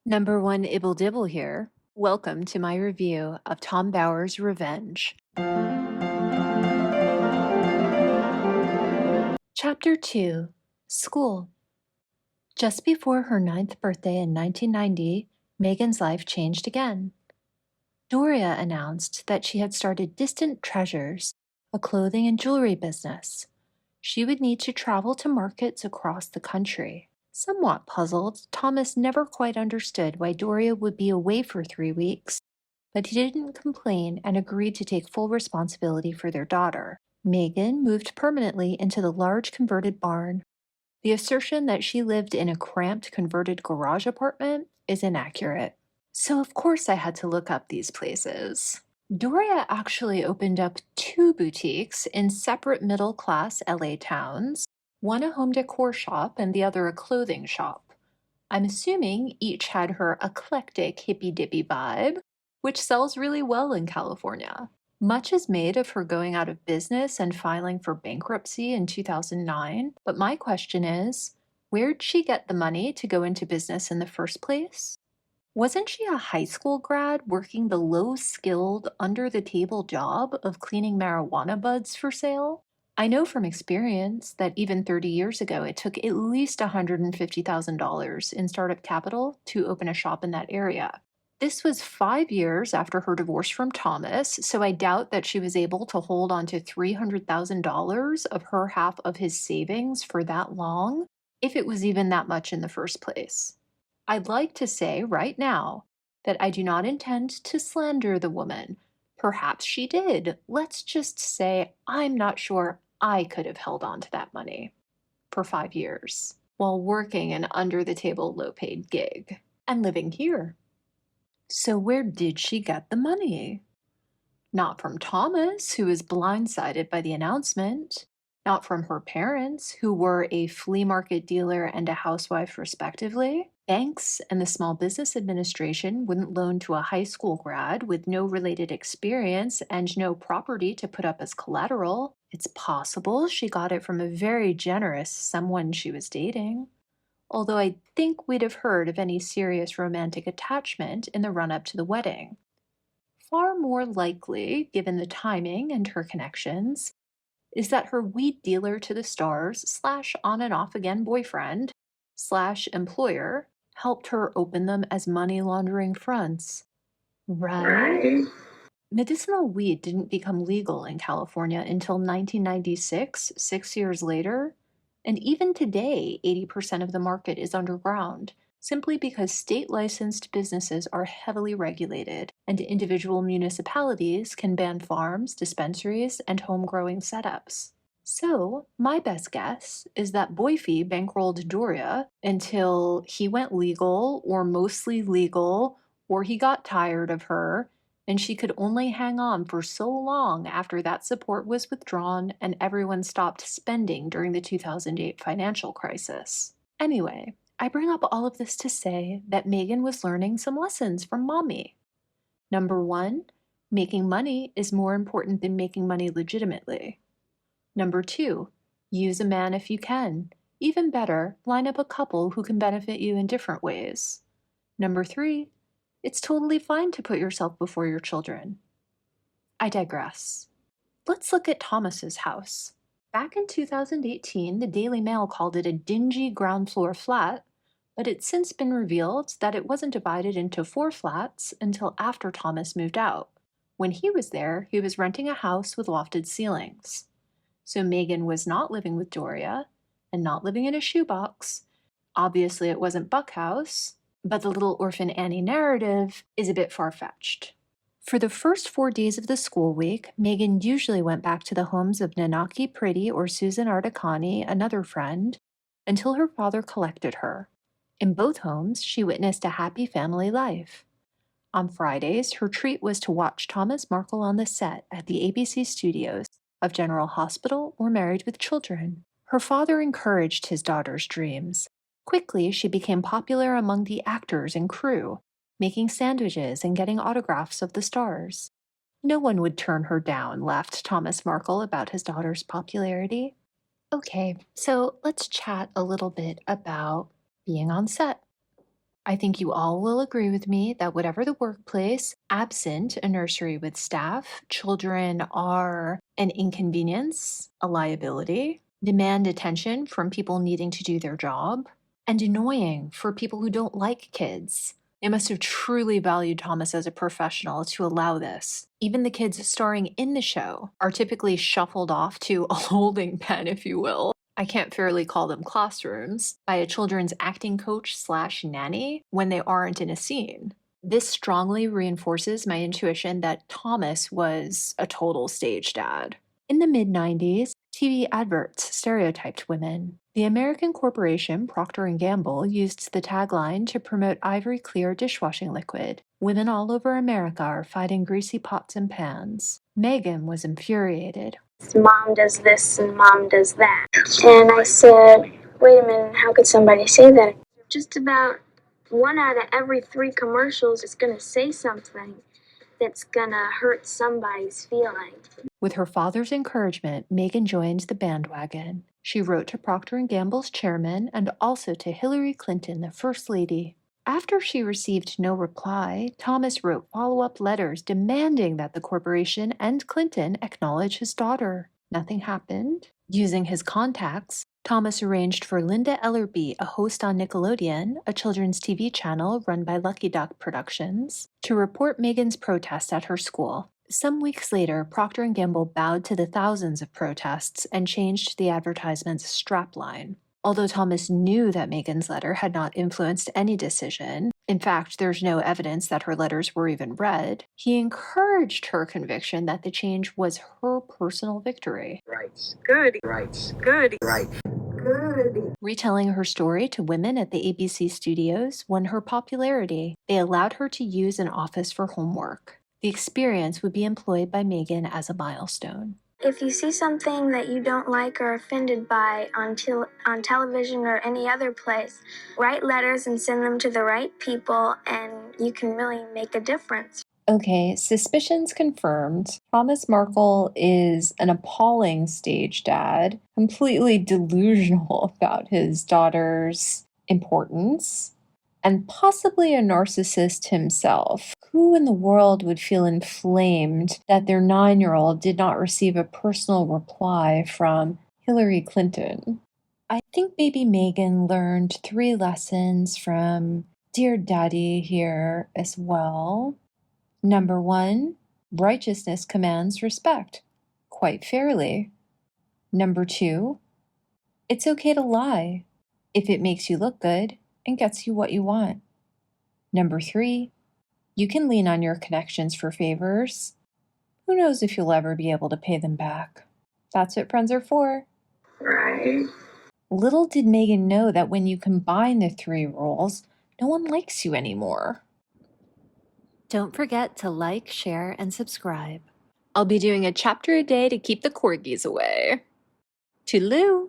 Number one Ibble Dibble here. Welcome to my review of Tom Bower's Revenge. Chapter 2 School. Just before her 9th birthday in 1990, Meghan's life changed again. Doria announced that she had started Distant Treasures, a clothing and jewelry business. She would need to travel to markets across the country. Somewhat puzzled, Thomas never quite understood why Doria would be away for 3 weeks, but he didn't complain and agreed to take full responsibility for their daughter. Meghan moved permanently into the large converted barn. The assertion that she lived in a cramped converted garage apartment is inaccurate. So of course I had to look up these places. Doria actually opened up 2 boutiques in separate middle-class LA towns, one a home decor shop and the other a clothing shop. I'm assuming each had her eclectic hippy-dippy vibe, which sells really well in California. Much is made of her going out of business and filing for bankruptcy in 2009, but my question is, where'd she get the money to go into business in the first place? Wasn't she a high school grad working the low-skilled, under-the-table job of cleaning marijuana buds for sale? I know from experience that even 30 years ago, it took at least $150,000 in startup capital to open a shop in that area. This was 5 years after her divorce from Thomas, so I doubt that she was able to hold on to $300,000 of her half of his savings for that long, if it was even that much in the first place. I'd like to say right now that I do not intend to slander the woman. Perhaps she did. Let's just say I'm not sure I could have held on to that money for 5 years while working an under-the-table low-paid gig and living here. So where did she get the money? Not from Thomas, who was blindsided by the announcement. Not from her parents, who were a flea market dealer and a housewife respectively. Banks and the Small Business Administration wouldn't loan to a high school grad with no related experience and no property to put up as collateral. It's possible she got it from a very generous someone she was dating. Although I think we'd have heard of any serious romantic attachment in the run-up to the wedding. Far more likely, given the timing and her connections, is that her weed dealer to the stars slash on and off again boyfriend slash employer helped her open them as money laundering fronts. Right? Medicinal weed didn't become legal in California until 1996, 6 years later, and even today, 80% of the market is underground, simply because state-licensed businesses are heavily regulated, and individual municipalities can ban farms, dispensaries, and home-growing setups. So, my best guess is that Boyfie bankrolled Doria until he went legal, or mostly legal, or he got tired of her, and she could only hang on for so long after that support was withdrawn and everyone stopped spending during the 2008 financial crisis. Anyway, I bring up all of this to say that Meghan was learning some lessons from mommy. Number one, making money is more important than making money legitimately. Number two, use a man if you can. Even better, line up a couple who can benefit you in different ways. Number three, it's totally fine to put yourself before your children. I digress. Let's look at Thomas's house. Back in 2018, the Daily Mail called it a dingy ground floor flat, but it's since been revealed that it wasn't divided into 4 flats until after Thomas moved out. When he was there, he was renting a house with lofted ceilings. So Meghan was not living with Doria and not living in a shoebox. Obviously, it wasn't Buckhouse, but the Little Orphan Annie narrative is a bit far-fetched. For the first 4 days of the school week, Meghan usually went back to the homes of Nanaki Pretty or Susan Ardacani, another friend, until her father collected her. In both homes, she witnessed a happy family life. On Fridays, her treat was to watch Thomas Markle on the set at the ABC studios of General Hospital or Married with Children. Her father encouraged his daughter's dreams. Quickly, she became popular among the actors and crew, making sandwiches and getting autographs of the stars. No one would turn her down, laughed Thomas Markle about his daughter's popularity. Okay, so let's chat a little bit about being on set. I think you all will agree with me that whatever the workplace, absent a nursery with staff, children are an inconvenience, a liability, demand attention from people needing to do their job, and annoying for people who don't like kids. They must have truly valued Thomas as a professional to allow this. Even the kids starring in the show are typically shuffled off to a holding pen, if you will. I can't fairly call them classrooms, by a children's acting coach / nanny when they aren't in a scene. This strongly reinforces my intuition that Thomas was a total stage dad. In the mid-90s, TV adverts stereotyped women. The American corporation Procter & Gamble used the tagline to promote Ivory Clear dishwashing liquid. Women all over America are fighting greasy pots and pans. Meghan was infuriated. Mom does this and mom does that. And I said, wait a minute, how could somebody say that? Just about 1 out of every 3 commercials is going to say something that's going to hurt somebody's feelings. With her father's encouragement, Meghan joined the bandwagon. She wrote to Procter & Gamble's chairman and also to Hillary Clinton, the First Lady. After she received no reply, Thomas wrote follow-up letters demanding that the corporation and Clinton acknowledge his daughter. Nothing happened. Using his contacts, Thomas arranged for Linda Ellerbee, a host on Nickelodeon, a children's TV channel run by Lucky Duck Productions, to report Meghan's protest at her school. Some weeks later, Procter & Gamble bowed to the thousands of protests and changed the advertisement's strapline. Although Thomas knew that Meghan's letter had not influenced any decision, in fact, there's no evidence that her letters were even read, he encouraged her conviction that the change was her personal victory. Rights. Good. Rights. Good. Right. Good. Retelling her story to women at the ABC studios won her popularity. They allowed her to use an office for homework. The experience would be employed by Meghan as a milestone. If you see something that you don't like or are offended by on television or any other place, write letters and send them to the right people, and you can really make a difference. Okay, suspicions confirmed. Thomas Markle is an appalling stage dad, completely delusional about his daughter's importance, and possibly a narcissist himself. Who in the world would feel inflamed that their 9-year-old did not receive a personal reply from Hillary Clinton? I think baby Meghan learned 3 lessons from Dear Daddy here as well. Number 1, righteousness commands respect, quite fairly. Number 2, it's okay to lie if it makes you look good and gets you what you want. Number 3, you can lean on your connections for favors. Who knows if you'll ever be able to pay them back? That's what friends are for. Right. Little did Meghan know that when you combine the 3 rules, no one likes you anymore. Don't forget to like, share, and subscribe. I'll be doing a chapter a day to keep the corgis away. Toodaloo!